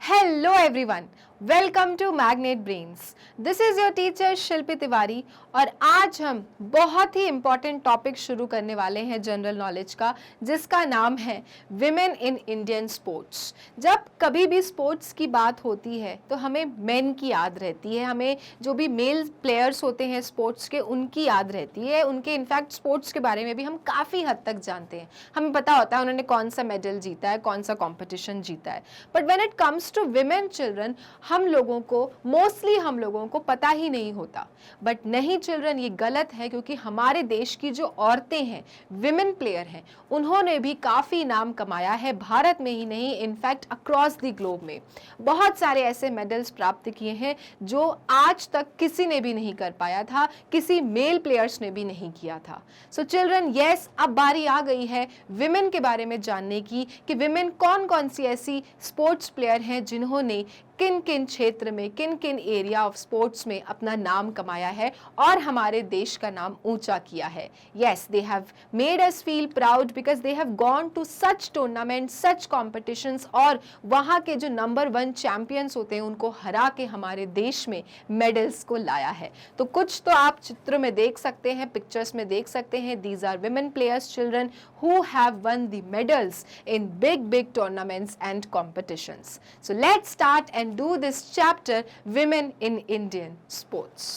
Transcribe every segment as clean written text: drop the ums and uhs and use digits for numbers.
Hello everyone, welcome to Magnet Brains. This is your teacher Shilpi Tiwari और आज हम बहुत ही इंपॉर्टेंट टॉपिक शुरू करने वाले हैं जनरल नॉलेज का, जिसका नाम है विमेन इन इंडियन स्पोर्ट्स। जब कभी भी स्पोर्ट्स की बात होती है तो हमें मेन की याद रहती है, हमें जो भी मेल प्लेयर्स होते हैं स्पोर्ट्स के उनकी याद रहती है, उनके इनफैक्ट स्पोर्ट्स के बारे में भी हम काफ़ी हद तक जानते हैं, हमें पता होता है उन्होंने कौन सा मेडल जीता है, कौन सा कॉम्पिटिशन जीता है। But when it comes to women children, हम लोगों को पता ही नहीं होता। बट नहीं चिल्ड्रन, ये गलत है, क्योंकि हमारे देश की जो औरतें हैं, विमेन प्लेयर हैं, उन्होंने भी काफ़ी नाम कमाया है, भारत में ही नहीं इनफैक्ट अक्रॉस द ग्लोब में बहुत सारे ऐसे मेडल्स प्राप्त किए हैं जो आज तक किसी ने भी नहीं कर पाया था, किसी मेल प्लेयर्स ने भी नहीं किया था। सो चिल्ड्रन, यस, अब बारी आ गई है विमेन के बारे में जानने की कि विमेन कौन कौन सी ऐसी स्पोर्ट्स प्लेयर हैं जिन्होंने किन किन क्षेत्र में, किन किन एरिया ऑफ स्पोर्ट्स में अपना नाम कमाया है और हमारे देश का नाम ऊंचा किया है। Yes, they have made us feel proud because they have gone to such tournament, such competitions, और वहाँ के जो नंबर 1 चैंपियंस होते हैं उनको हरा के हमारे देश में मेडल्स को लाया है। तो कुछ तो आप चित्र में देख सकते हैं, पिक्चर्स में देख सकते हैं। These are women players children who have won the medals in big tournaments and competitions. So let's start and do this chapter, Women in Indian Sports.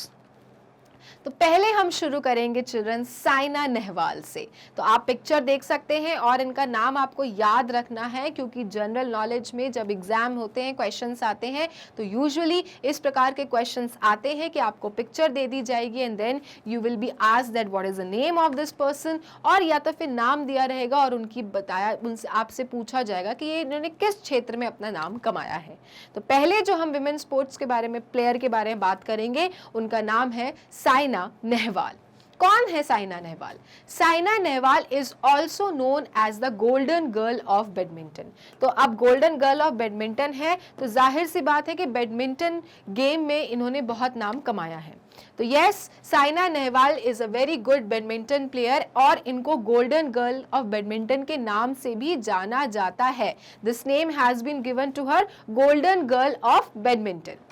तो पहले हम शुरू करेंगे चिल्ड्रन साइना नेहवाल से। तो आप पिक्चर देख सकते हैं और इनका नाम आपको याद रखना है, क्योंकि जनरल नॉलेज में जब एग्जाम होते हैं, क्वेश्चंस आते हैं, तो यूजुअली इस प्रकार के क्वेश्चंस आते हैं कि आपको पिक्चर दे दी जाएगी and then you will be asked that what is the name of this person, और या तो फिर नाम दिया रहेगा और उनसे आपसे पूछा जाएगा कि ये इन्होंने किस क्षेत्र में अपना नाम कमाया है। तो पहले जो हम विमेन स्पोर्ट्स के बारे में, प्लेयर के बारे में बात करेंगे, उनका नाम है साइना नेहवाल। कौन है Saina Nehwal? Saina Nehwal is also known as the golden girl of badminton. तो अब गोल्डन गर्ल ऑफ बैडमिंटन है तो जाहिर सी बात है कि बैडमिंटन गेम में इन्होंने बहुत नाम कमाया है। तो yes, Saina Nehwal is a very good badminton player और इनको गोल्डन गर्ल ऑफ बैडमिंटन के नाम से भी जाना जाता है। This name has been given to her, golden girl of badminton.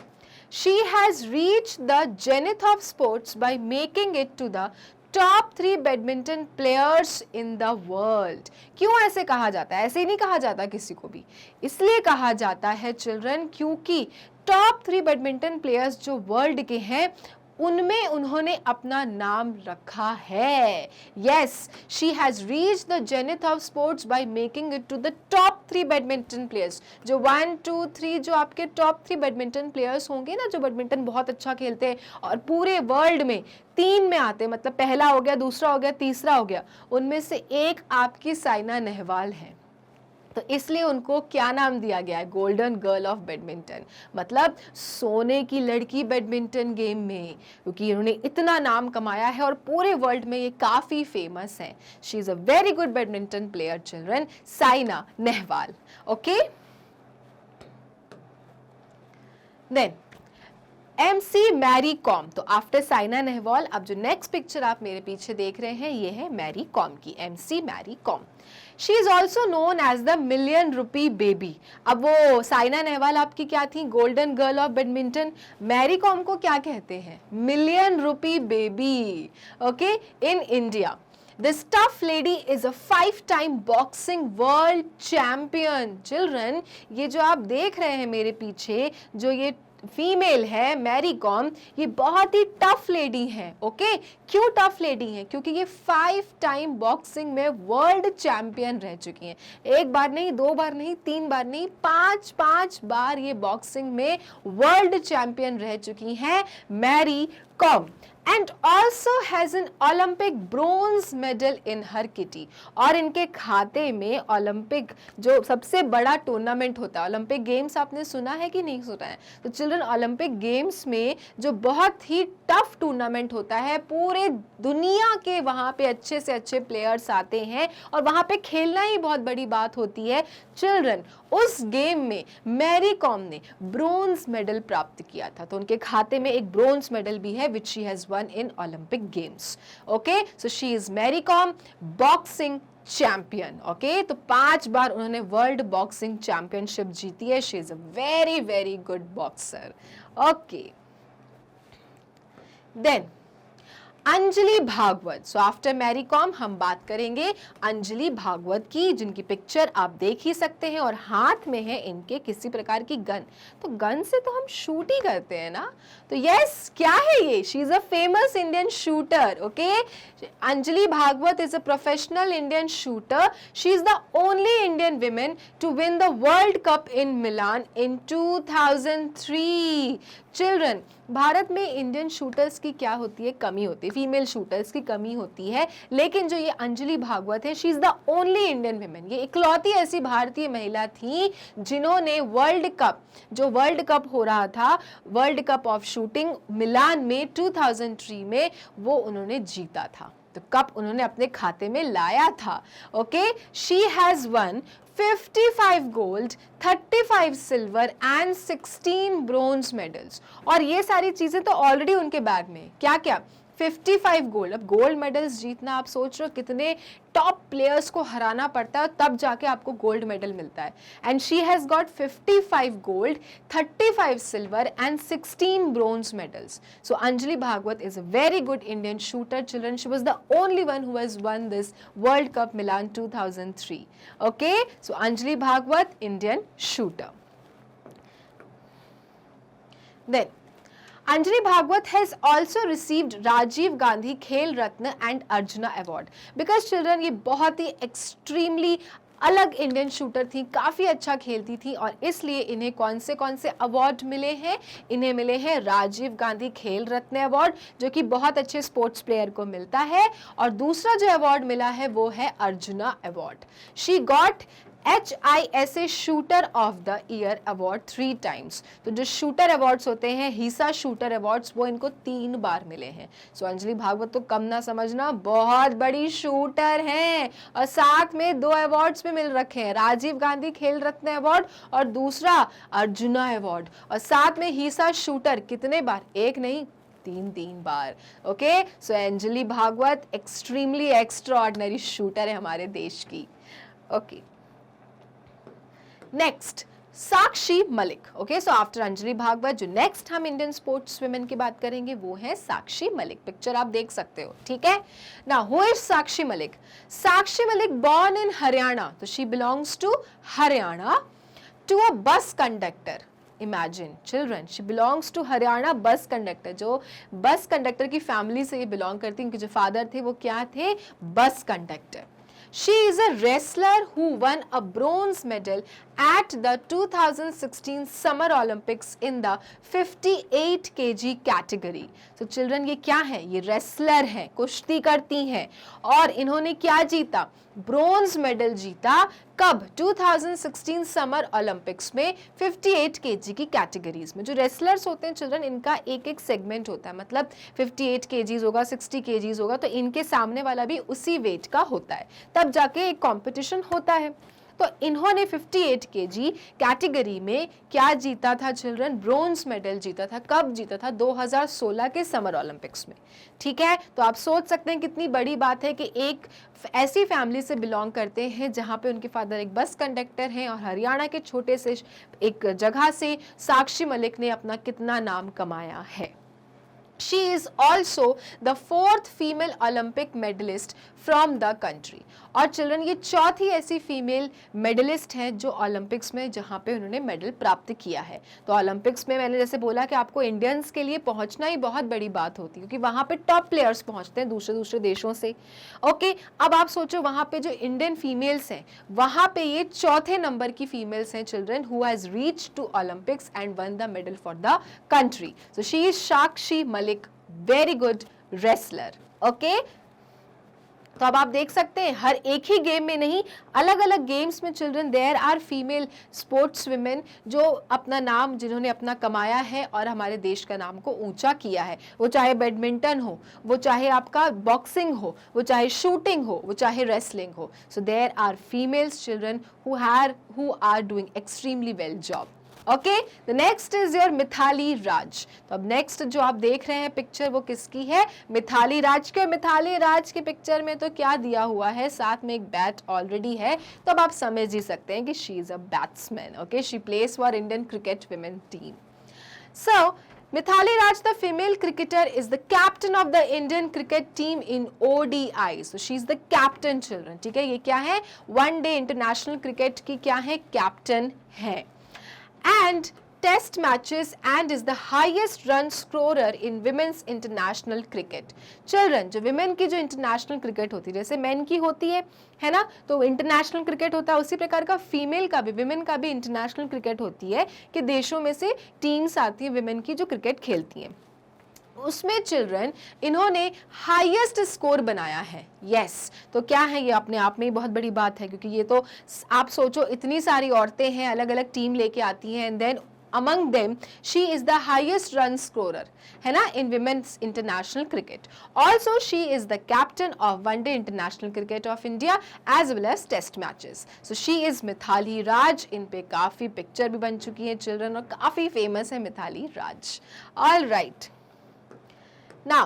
She has reached the zenith of sports by making it to the top 3 badminton players in the world. क्यों ऐसे कहा जाता है? ऐसे ही नहीं कहा जाता किसी को भी, इसलिए कहा जाता है चिल्ड्रन क्योंकि टॉप 3 बैडमिंटन प्लेयर्स जो वर्ल्ड के हैं उनमें उन्होंने अपना नाम रखा है। Yes, she has reached the zenith of sports by making it to the top 3 badminton players. जो 1, 2, 3 जो आपके टॉप 3 बैडमिंटन प्लेयर्स होंगे ना, जो बैडमिंटन बहुत अच्छा खेलते हैं और पूरे वर्ल्ड में 3 में आते हैं, मतलब पहला हो गया, दूसरा हो गया, तीसरा हो गया, उनमें से एक आपकी साइना नेहवाल है। तो इसलिए उनको क्या नाम दिया गया है? गोल्डन गर्ल ऑफ बैडमिंटन, मतलब सोने की लड़की बैडमिंटन गेम में, क्योंकि इन्होंने इतना नाम कमाया है और पूरे वर्ल्ड में ये काफ़ी फेमस है। She is a very good badminton player children, Saina Nehwal. Okay, then MC Mary Kom. तो आफ्टर साइना नेहवाल अब जो नेक्स्ट पिक्चर आप मेरे पीछे देख रहे हैं ये है मैरी कॉम की, MC Mary Kom. She is also known as the million rupee baby. अब वो साइना नेहवाल आपकी क्या थी? Golden girl of badminton. Mary Kom को क्या कहते हैं? Million rupee baby. Okay, in India This tough lady is a 5-time boxing world champion. Children, ये जो आप देख रहे हैं मेरे पीछे, जो ये फीमेल है मैरी कॉम, ये बहुत ही टफ लेडी है। ओके, क्यों टफ लेडी है? क्योंकि ये 5 टाइम बॉक्सिंग में वर्ल्ड चैंपियन रह चुकी हैं। एक बार नहीं, 2 बार नहीं, 3 बार नहीं, 5 बार ये बॉक्सिंग में वर्ल्ड चैंपियन रह चुकी हैं Mary Kom. And also has an Olympic bronze medal in her kitty. और इनके खाते में ओलंपिक जो सबसे बड़ा टूर्नामेंट होता है, ओलंपिक गेम्स आपने सुना है कि नहीं सुना है? तो चिल्ड्रन, ओलंपिक गेम्स में जो बहुत ही टफ टूर्नामेंट होता है, पूरे दुनिया के वहाँ पे अच्छे से अच्छे प्लेयर्स आते हैं और वहाँ पे खेलना ही बहुत बड़ी बात होती है। चिल्ड्रन, उस गेम में मैरी कॉम ने ब्रोंज मेडल प्राप्त किया था, तो उनके खाते में एक ब्रोंज मेडल भी है which she has won in Olympic Games. Okay, so she is Mary Kom, boxing champion. Okay, तो 5 बार उन्होंने वर्ल्ड बॉक्सिंग चैंपियनशिप जीती है। She is a very very good boxer. Okay, then Anjali Bhagwat. So after Mary Kom हम बात करेंगे अंजलि भागवत की, जिनकी पिक्चर आप देख ही सकते हैं और हाथ में है इनके किसी प्रकार की गन। तो गन से तो हम शूट ही करते हैं ना, तो यस, क्या है ये? She is a famous Indian shooter. Okay, Anjali Bhagwat is a professional Indian shooter. She is the only Indian women to win the world cup in Milan in 2003। Children, Bharat में इंडियन शूटर्स की क्या होती है? कमी होती है, फीमेल शूटर्स की कमी होती है। लेकिन जो ये अंजलि भागवत है, she is the only Indian women, ये इकलौती ऐसी भारतीय महिला थी जिन्होंने वर्ल्ड कप, जो वर्ल्ड कप हो रहा था, वर्ल्ड कप ऑफ शूटिंग मिलान में 2003 में, वो उन्होंने जीता था। तो कप उन्होंने अपने खाते में लाया था। Okay, she has one 55 gold, 35 silver and 16 bronze medals. और ये सारी चीजें तो ऑलरेडी उनके बैग में। क्या क्या? 55 गोल्ड। अब गोल्ड मेडल्स जीतना, आप सोच रहे हो कितने टॉप प्लेयर्स को हराना पड़ता है तब जाके आपको गोल्ड मेडल मिलता है। And she has got 55 gold, 35 silver and 16 bronze medals. So Anjali Bhagwat is a very good Indian shooter children. She was the only one who has won this world cup Milan 2003। Okay, so Anjali Bhagwat, Indian shooter. Then Anjali Bhagwat has also received Rajiv Gandhi Khel Ratna and Arjuna Award because children, ये बहुत ही extremely अलग Indian shooter थी, काफ़ी अच्छा खेलती थी और इसलिए इन्हें कौन से अवार्ड मिले हैं? इन्हें मिले हैं राजीव गांधी खेल रत्न अवार्ड, जो कि बहुत अच्छे स्पोर्ट्स प्लेयर को मिलता है। और दूसरा जो अवार्ड मिला है वो है arjuna award. She got HISA shooter of the year award 3 times. तो जो शूटर अवार्ड्स होते हैं, हिसा शूटर अवार्ड्स, वो इनको 3 बार मिले हैं। सो अंजलि भागवत तो कम ना समझना, बहुत बड़ी शूटर हैं और साथ में 2 अवार्ड्स भी मिल रखे हैं, राजीव गांधी खेल रत्न अवार्ड और दूसरा अर्जुना अवार्ड। और साथ में हिसा शूटर कितने बार? 1 नहीं, 3 बार। Okay, so Anjali Bhagwat extremely extraordinary shooter है हमारे देश की। Okay, next Sakshi Malik. Okay, so after Anjali Bhagwat जो नेक्स्ट हम इंडियन स्पोर्ट्स वुमेन की बात करेंगे वो है साक्षी मलिक। पिक्चर आप देख सकते हो, ठीक है ना। Who is Sakshi Malik? Sakshi Malik born in Haryana, तो she belongs to Haryana, to a bus conductor. Imagine children, she belongs to Haryana bus conductor. जो बस कंडक्टर की फैमिली से ये बिलोंग करती, उनके जो फादर थे वो क्या थे? Bus conductor. She is a wrestler who won a bronze medal at the 2016 Summer Olympics in the 58 kg category. So children, ये क्या है? ये रेसलर है, कुश्ती करती हैं और इन्होंने क्या जीता? ब्रोंज मेडल जीता। कब? 2016 समर ओलंपिक्स में 58 kg की कैटेगरीज में। जो रेसलर्स होते हैं चिल्ड्रन, इनका एक एक सेगमेंट होता है, मतलब 58 kg होगा, 60 kg होगा, तो इनके सामने वाला भी उसी वेट का होता है, तब जाके एक कंपटीशन होता है। तो इन्होंने 58 kg कैटेगरी में क्या जीता था चिल्ड्रन? ब्रोंज मेडल जीता था। कब जीता था? 2016 के समर ओलंपिक्स में। ठीक है, तो आप सोच सकते हैं कितनी बड़ी बात है कि एक ऐसी फैमिली से बिलोंग करते हैं जहां पे उनके फादर एक बस कंडक्टर हैं और हरियाणा के छोटे से एक जगह से साक्षी मलिक ने अपना कितना नाम कमाया है। She is also the 4th female Olympic medalist from the country. और चिल्ड्रन, ये चौथी ऐसी फीमेल मेडलिस्ट हैं जो ओलंपिक्स में जहाँ पे उन्होंने मेडल प्राप्त किया है। तो ओलंपिक्स में मैंने जैसे बोला कि आपको इंडियंस के लिए पहुँचना ही बहुत बड़ी बात होती है, क्योंकि वहाँ पे टॉप प्लेयर्स पहुँचते हैं दूसरे देशों से। ओके, अब आप सोचो वहाँ पे जो इंडियन फीमेल्स हैं, वहाँ पे ये चौथे नंबर की फीमेल्स हैं children, who has reach to Olympics and won the medal for the country. So she is Sakshi Malik, very good wrestler. Okay, तो अब आप देख सकते हैं हर एक ही गेम में नहीं, अलग अलग गेम्स में children there are female sports women जो अपना नाम, जिन्होंने अपना कमाया है और हमारे देश का नाम को ऊंचा किया है। वो चाहे बैडमिंटन हो, वो चाहे आपका बॉक्सिंग हो, वो चाहे शूटिंग हो, वो चाहे रेसलिंग हो। So there are females children who are doing extremely well job. Okay, the next is your Mithali Raj. तो अब नेक्स्ट जो आप देख रहे हैं पिक्चर वो किसकी है? मिथाली राज के। मिथाली राज की पिक्चर में तो क्या दिया हुआ है, साथ में एक बैट ऑलरेडी है, तो अब आप समझ ही सकते हैं कि she is a batsman. Okay, she place for Indian cricket women team. So Mithali Raj, the female cricketer, is the captain of the Indian cricket team in ODI. So she is the captain, children. ठीक है, ये क्या है? One day international cricket की क्या है? Captain है। And test matches and is the highest run scorer in women's international cricket. Children, जो women की जो international cricket होती है, जैसे men की होती है ना, तो इंटरनेशनल क्रिकेट होता है, उसी प्रकार का फीमेल का भी, विमेन का भी इंटरनेशनल क्रिकेट होती है कि देशों में से टीम्स आती है विमेन की जो क्रिकेट खेलती हैं। उसमें चिल्ड्रन इन्होंने हाईएस्ट स्कोर बनाया है। यस, तो क्या है ये? अपने आप में ही बहुत बड़ी बात है, क्योंकि ये तो आप सोचो इतनी सारी औरतें हैं, अलग अलग टीम लेके आती हैं, and then among them she is the highest run scorer, है ना, in women's international cricket. Also she is the captain of one day international cricket of India as well as test matches. So she is Mithali Raj. इन पे काफी picture भी बन चुकी है children और काफी फेमस है Mithali Raj. All right. Now,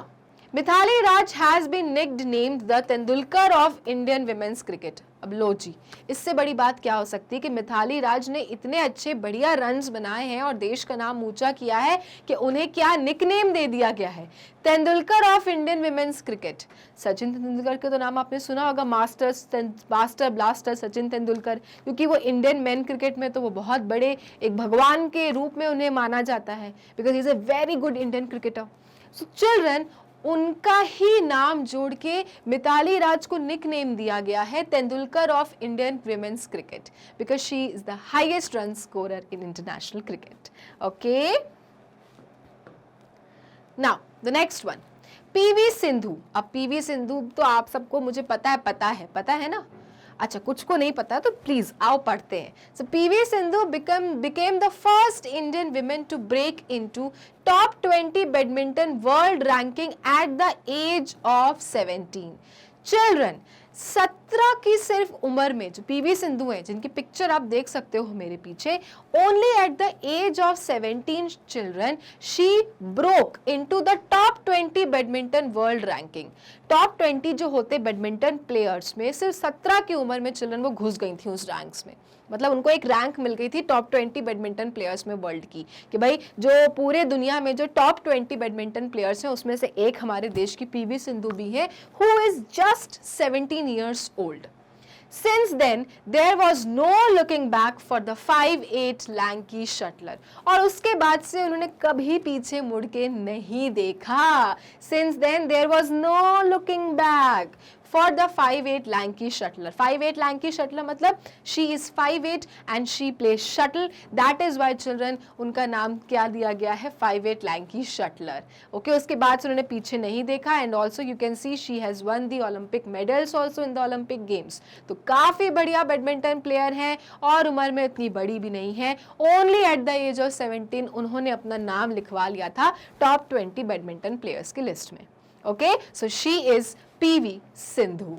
Mithali Raj has been nicknamed the Tendulkar of Indian women's cricket. अब लो जी, इससे बड़ी बात क्या हो सकती है कि मिथाली राज ने इतने अच्छे बढ़िया रन्स बनाए हैं और देश का नाम ऊंचा किया है कि उन्हें क्या निकनेम दे दिया गया है? Tendulkar of Indian women's cricket. Sachin Tendulkar का तो नाम आपने सुना होगा, मास्टर ब्लास्टर सचिन तेंदुलकर, क्योंकि वो इंडियन मेन क्रिकेट में तो वो बहुत बड़े एक भगवान के रूप में उन्हें माना जाता है, because he is a very good Indian cricketer. So children, उनका ही नाम जोड़ के मिताली राज को निकनेम दिया गया है Tendulkar of Indian women's cricket, because she is the highest run scorer in international cricket. Okay, now the next one, PV Sindhu. अब PV Sindhu तो आप सबको मुझे पता है ना? अच्छा, कुछ को नहीं पता तो प्लीज आओ पढ़ते हैं। So PV Sindhu became the first Indian women to break into top 20 badminton world ranking at the age of 17. Children, 17 की सिर्फ उम्र में जो पीवी सिंधु है, जिनकी पिक्चर आप देख सकते हो मेरे पीछे, only at the age of 17 children she broke into the top 20 badminton world ranking. Top 20 जो होते बैडमिंटन प्लेयर्स में सिर्फ 17 की उम्र में चिल्ड्रन वो घुस गई थी उस रैंक्स में। मतलब उनको एक रैंक मिल गई थी टॉप 20 बैडमिंटन प्लेयर्स में वर्ल्ड की, कि भाई जो पूरे दुनिया में जो टॉप 20 बैडमिंटन प्लेयर्स हैं उसमें से एक हमारे देश की पीवी सिंधु भी है, who is just 17 years old. Since then, there was no looking back for the 5'8" lanky shuttler. और उसके बाद से उन्होंने कभी पीछे मुड़ के नहीं देखा। Since then, there was no looking back for the 5'8" lanky shuttler. 5'8" lanky shuttler मतलब she is 5'8" and she plays shuttle. That is why children उनका नाम क्या दिया गया है? 5'8" lanky shuttler. Okay, उसके बाद से उन्होंने पीछे नहीं देखा, and also you can see she has won the Olympic medals also in the Olympic games. तो काफी बढ़िया बैडमिंटन प्लेयर हैं और उम्र में इतनी बड़ी भी नहीं है। Only at the age of 17 उन्होंने अपना नाम लिखवा लिया था टॉप 20 बैडमिंटन प्लेयर्स की लिस्ट में। Okay, so she is PV Sindhu.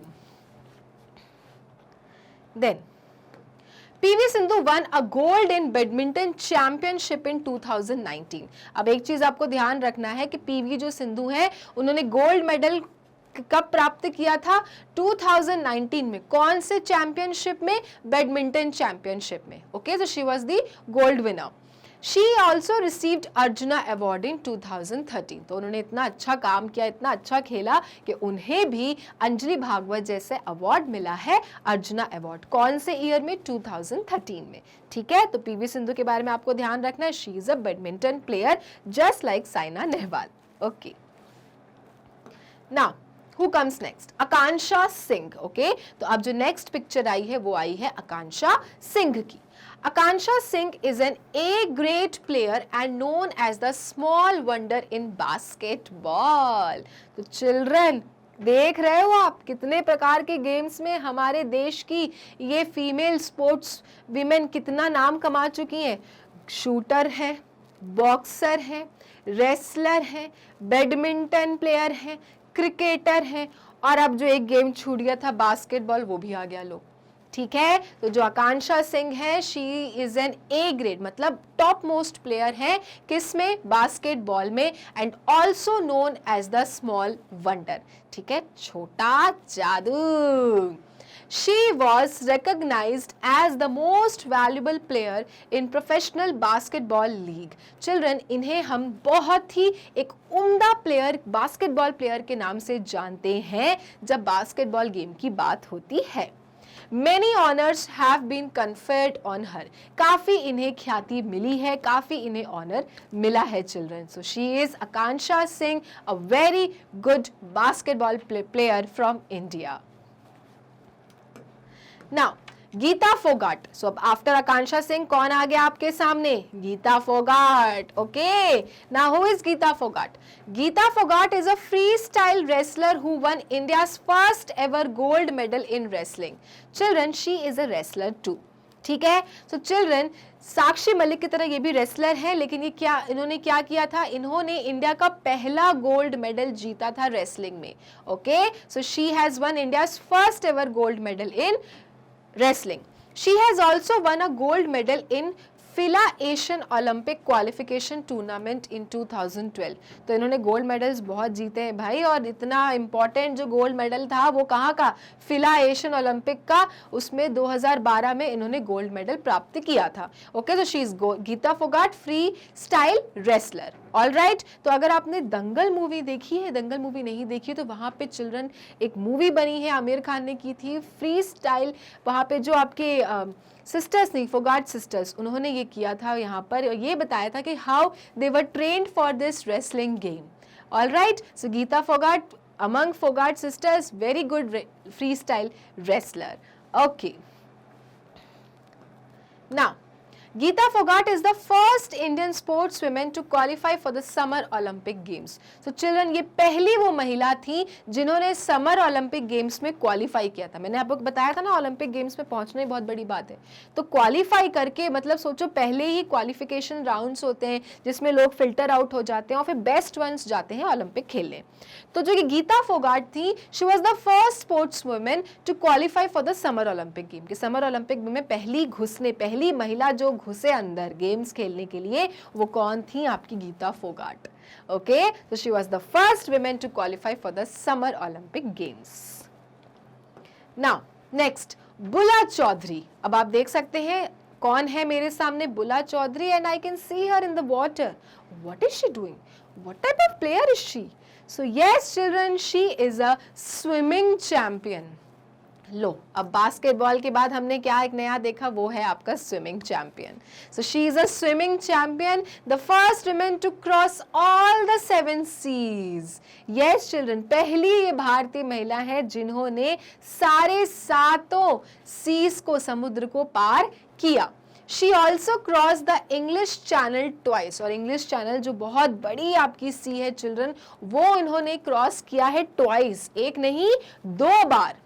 Then PV Sindhu won a gold in badminton championship in 2019. अब एक चीज आपको ध्यान रखना है कि PV जो सिंधु है उन्होंने गोल्ड मेडल कब प्राप्त किया था? 2019 में। कौन से चैंपियनशिप में? बैडमिंटन चैंपियनशिप में। Okay, so she was the gold winner. She also received arjuna award in 2013. तो उन्होंने इतना अच्छा काम किया, इतना अच्छा खेला कि उन्हें भी अंजलि भागवत जैसे अवार्ड मिला है, अर्जुना अवार्ड। कौन से ईयर में? 2013 में। ठीक है, तो पीवी सिंधु के बारे में आपको ध्यान रखना है, she is a badminton player just like Saina Nehwal. Okay, now Who comes next? Akanksha Singh. Okay, तो अब जो नेक्स्ट पिक्चर आई है वो आई है आकांक्षा सिंह की। Akanksha Singh is an A grade player and known as the small wonder in basketball. तो चिल्ड्रन देख रहे हो आप कितने प्रकार के गेम्स में हमारे देश की ये फीमेल स्पोर्ट्स विमेन कितना नाम कमा चुकी हैं। शूटर है, बॉक्सर है, रेसलर है, बैडमिंटन प्लेयर है, क्रिकेटर है, और अब जो एक गेम छूट गया था बास्केटबॉल वो भी आ गया। लोग ठीक है, तो जो आकांक्षा सिंह है she is an A grade, मतलब टॉप मोस्ट प्लेयर है किसमें, बास्केटबॉल में, and also known as the small wonder, ठीक है, छोटा जादू। She was recognized as the most valuable player in professional basketball league. Children, इन्हें हम बहुत ही एक उम्दा प्लेयर, बास्केटबॉल प्लेयर के नाम से जानते हैं जब बास्केटबॉल गेम की बात होती है। Many honors have been conferred on her. काफी इन्हें ख्याति मिली है, काफी इन्हें ऑनर मिला है children. So she is Akansha Singh, a very good basketball player from India. Now, Geeta Phogat. So अब आफ्टर आकांक्षा सिंह कौन आ गया आपके सामने, Geeta Phogat. Okay, now who is Geeta Phogat? Geeta Phogat is a freestyle wrestler who won India's first ever gold medal in wrestling. Children, she is a wrestler too. ठीक है, so children, Sakshi Malik की तरह ये भी रेसलर है, लेकिन ये क्या, इन्होंने क्या किया था, इन्होंने इंडिया का पहला गोल्ड मेडल जीता था रेसलिंग में. Okay, so she has one India's first ever gold medal in wrestling. She has also won a gold medal in FILA Asian Olympic Qualification Tournament in 2012. तो इन्होंने गोल्ड मेडल्स बहुत जीते हैं भाई, और इतना इम्पोर्टेंट जो गोल्ड मेडल था वो कहाँ का, फिला एशियन ओलंपिक का, उसमें 2012 में इन्होंने गोल्ड मेडल प्राप्त किया था. ओके, तो she is Geeta Phogat, freestyle wrestler. All right, तो अगर आपने दंगल मूवी देखी है, दंगल मूवी नहीं देखी तो वहाँ पे चिल्ड्रन एक मूवी बनी है, आमिर खान ने की थी, फ्री स्टाइल. वहाँ पे जो आपके सिस्टर्स नहीं, फोगाट सिस्टर्स, उन्होंने ये किया था यहाँ पर, ये बताया था कि how they were trained for this wrestling game. All right, so Geeta Phogat among Phogat sisters, very good freestyle wrestler. Okay, now Geeta Fogart is the first Indian sportswoman to qualify for the Summer Olympic Games. So children, ये पहली वो महिला थी जिन्होंने summer Olympic games में qualify किया था. मैंने आपको बताया था ना, ओलंपिक गेम्स में पहुंचना ही बहुत बड़ी बात है. तो क्वालिफाई करके, मतलब सोचो, पहले ही क्वालिफिकेशन राउंड्स होते हैं जिसमें लोग फिल्टर आउट हो जाते हैं और फिर बेस्ट वंस जाते हैं ओलंपिक खेलने. तो जो गीता फोगाट थी, she was the first sports women to qualify for the summer Olympic game. कि समर ओलंपिक में पहली महिला जो घुसे अंदर गेम्स खेलने के लिए, वो कौन थी, आपकी गीता फोगाट. ओके, तो she was the first women to qualify for the summer Olympic games. Now next, Bula Chowdhury. अब आप देख सकते हैं कौन है मेरे सामने, Bula Choudhury, and I can see her in the water. What is she doing, what type of player is she? So yes children, she is a swimming champion. लो, अब बास्केटबॉल के बाद हमने क्या एक नया देखा, वो है आपका swimming champion. So she is a swimming champion, the first women to cross all the 7 seas. Yes children, पहली ये भारतीय महिला है जिन्होंने सारे 7 सीज को, समुद्र को पार किया. She also crossed the English Channel twice. और इंग्लिश चैनल जो बहुत बड़ी आपकी सी है चिल्ड्रन, वो इन्होंने क्रॉस किया है ट्वाइस, एक नहीं 2 बार.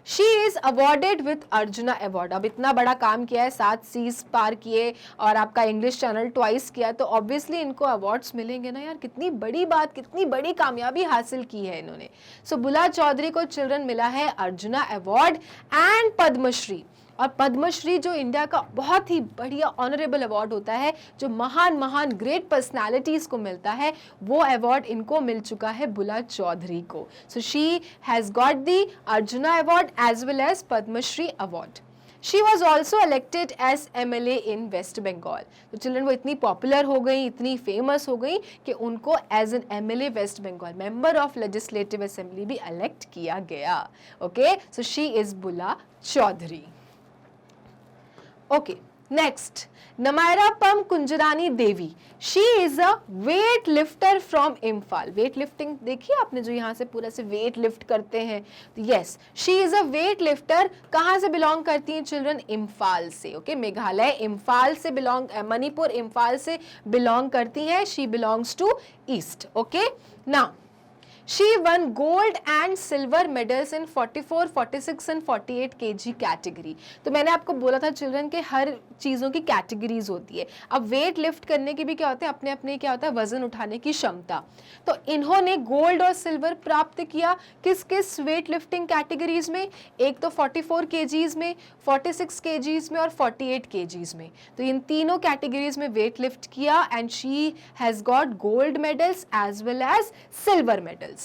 She is awarded with arjuna award. अब इतना बड़ा काम किया है, 7 सीज पार किए और आपका इंग्लिश चैनल ट्वाइस किया, तो ऑब्वियसली इनको अवार्ड्स मिलेंगे ना यार. कितनी बड़ी बात, कितनी बड़ी कामयाबी हासिल की है इन्होंने. सो बुला चौधरी को चिल्ड्रन मिला है अर्जुना अवार्ड एंड पद्मश्री. और पद्मश्री जो इंडिया का बहुत ही बढ़िया ऑनरेबल अवार्ड होता है, जो महान ग्रेट पर्सनालिटीज को मिलता है, वो अवार्ड इनको मिल चुका है बुला चौधरी को. So she has got the Arjuna award as well as Padmashri award. She was also elected as MLA in West Bengal. तो चिल्ड्रन, वो इतनी पॉपुलर हो गई, इतनी फेमस हो गई कि उनको as an MLA West Bengal, member of legislative assembly भी इलेक्ट किया गया. ओके, सो शी इज बुला Chaudhary. Okay, next, Namairapam Kunjarani Devi. She is a weight lifter from Imphal. Weight lifting देखिए आपने, जो यहाँ से पूरा से weight lift करते हैं. Yes, she is a weight lifter. कहाँ से belong करती हैं children? इम्फाल से. Okay, मेघालय इम्फाल से belong, मणिपुर इम्फाल से belong करती हैं. She belongs to east. Okay, now she one gold and silver medals in 44, 46 and 48 kg category. तो मैंने आपको बोला था चिल्ड्रन के हर चीज़ों की कैटेगरीज होती है। अब वेट लिफ्ट करने की भी क्या होते हैं, अपने अपने क्या होता है, वजन उठाने की क्षमता। तो इन्होंने गोल्ड और सिल्वर प्राप्त किया किस किस वेट लिफ्टिंग कैटेगरीज में, एक तो 44 kgs में, 46 kgs में और 48 kgs में। तो इन तीनों कैटेगरीज में वेट लिफ्ट किया and she has got gold medals as well as silver medals.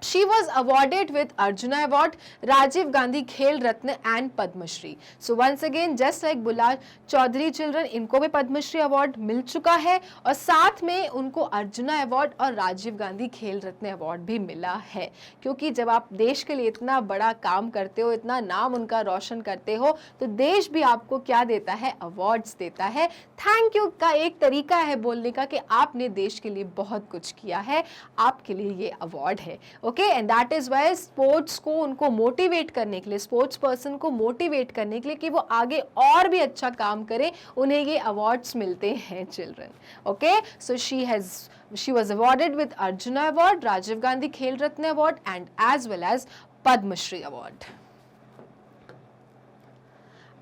She was awarded with Arjuna Award, Rajiv Gandhi Khel Ratna and Padma Shri. So once again, just like Bulal Chaudhary children, इनको भी Padma Shri award मिल चुका है और साथ में उनको arjuna award और राजीव गांधी खेल रत्न अवार्ड भी मिला है। क्योंकि जब आप देश के लिए इतना बड़ा काम करते हो, इतना नाम उनका रोशन करते हो, तो देश भी आपको क्या देता है, अवार्ड्स देता है। थैंक यू का एक तरीका है बोलने का कि आपने देश के लिए बहुत कुछ किया है, आपके लिए ये अवार्ड है। Okay, and that is why sports को उनको मोटिवेट करने के लिए, स्पोर्ट्स पर्सन को मोटिवेट करने के लिए कि वो आगे और भी अच्छा काम करें, उन्हें ये अवार्ड्स मिलते हैं children. Okay, so she was awarded with Arjuna Award, Rajiv Gandhi Khel Ratna Award and as well as Padma Shri Award.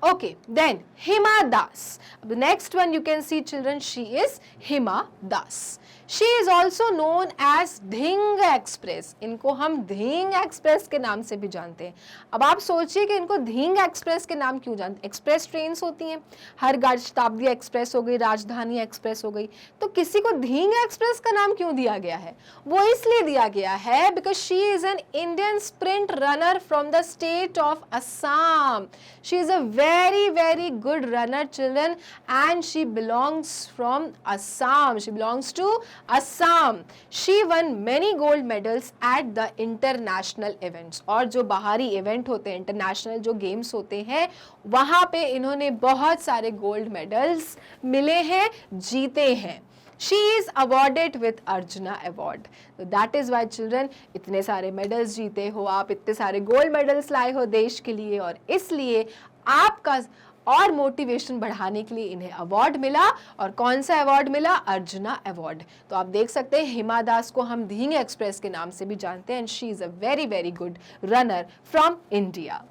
Okay, then Hima Das. The next one you can see children, she is Hima Das. She is also known as Dhing Express. इनको हम Dhing Express के नाम से भी जानते हैं। अब आप सोचिए कि इनको Dhing Express के नाम क्यों जानते हैं। एक्सप्रेस ट्रेन्स होती हैं, हर शताब्दी एक्सप्रेस हो गई, राजधानी एक्सप्रेस हो गई, तो किसी को Dhing Express का नाम क्यों दिया गया है? वो इसलिए दिया गया है because she is an Indian sprint runner from the state of Assam. She is a very very good runner children and she belongs from Assam. She belongs to Assam. She won many gold medals at the international events. और जो बाहरी event होते हैं, international जो games होते हैं, वहाँ पे इन्होंने बहुत सारे गोल्ड मेडल्स मिले हैं, जीते हैं। She is awarded with Arjuna Award. So that is why children, इतने सारे मेडल्स जीते हो आप, इतने सारे गोल्ड मेडल्स लाए हो देश के लिए, और इसलिए आपका और मोटिवेशन बढ़ाने के लिए इन्हें अवार्ड मिला। और कौन सा अवार्ड मिला? अर्जुना अवार्ड। तो आप देख सकते हैं हिमा दास को हम धींग एक्सप्रेस के नाम से भी जानते हैं and she is a very very good runner from India.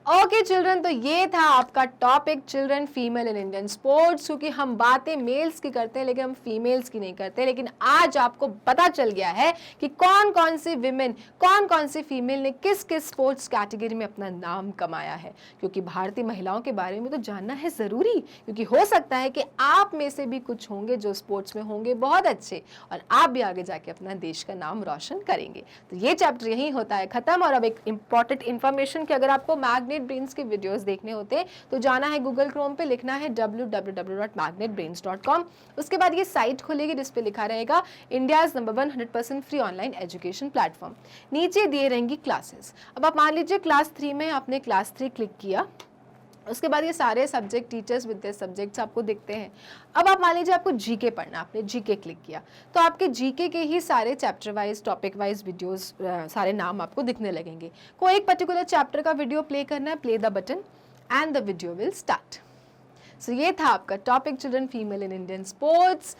Okay children, तो ये था आपका topic children female in Indian sports. क्योंकि हम बातें मेल्स की करते हैं लेकिन हम फीमेल्स की नहीं करते, लेकिन आज आपको पता चल गया है कि कौन कौन सी विमेन, कौन कौन सी फीमेल ने किस किस स्पोर्ट्स कैटेगरी में अपना नाम कमाया है। क्योंकि भारतीय महिलाओं के बारे में तो जानना है ज़रूरी, क्योंकि हो सकता है कि आप में से भी कुछ होंगे जो स्पोर्ट्स में होंगे बहुत अच्छे, और आप भी आगे जाके अपना देश का नाम रोशन करेंगे। तो ये चैप्टर यहीं होता है ख़त्म। और अब एक इंपॉर्टेंट इन्फॉर्मेशन कि अगर आपको मैग्नेट ब्रेन्स के वीडियोस देखने होते हैं तो जाना है गूगल क्रोम पे, लिखना है www.magnetbrains.com। उसके बाद ये साइट खुलेगी जिस पे लिखा रहेगा India's number 1 100% free online education platform. नीचे दिए रहेंगी क्लासेस। अब आप मान लीजिए क्लास 3 में आपने क्लास 3 क्लिक किया, उसके बाद ये सारे subject teachers with the subjects आपको दिखते हैं। अब आप मान लीजिए आपको जीके पढ़ना, आपने जीके क्लिक किया तो आपके जीके के ही सारे chapter wise, topic wise videos, सारे नाम आपको दिखने लगेंगे। कोई एक पर्टिकुलर चैप्टर का वीडियो प्ले करना है, play the button and the video will start. So ये था आपका topic children female in Indian sports.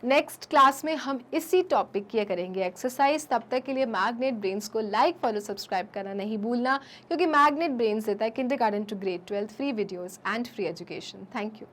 Next class में हम इसी टॉपिक की करेंगे एक्सरसाइज। तब तक के लिए मैग्नेट ब्रेन्स को लाइक, फॉलो, सब्सक्राइब करना नहीं भूलना, क्योंकि मैग्नेट ब्रेन्स देता है kindergarten to grade 12 free videos and free education. Thank you.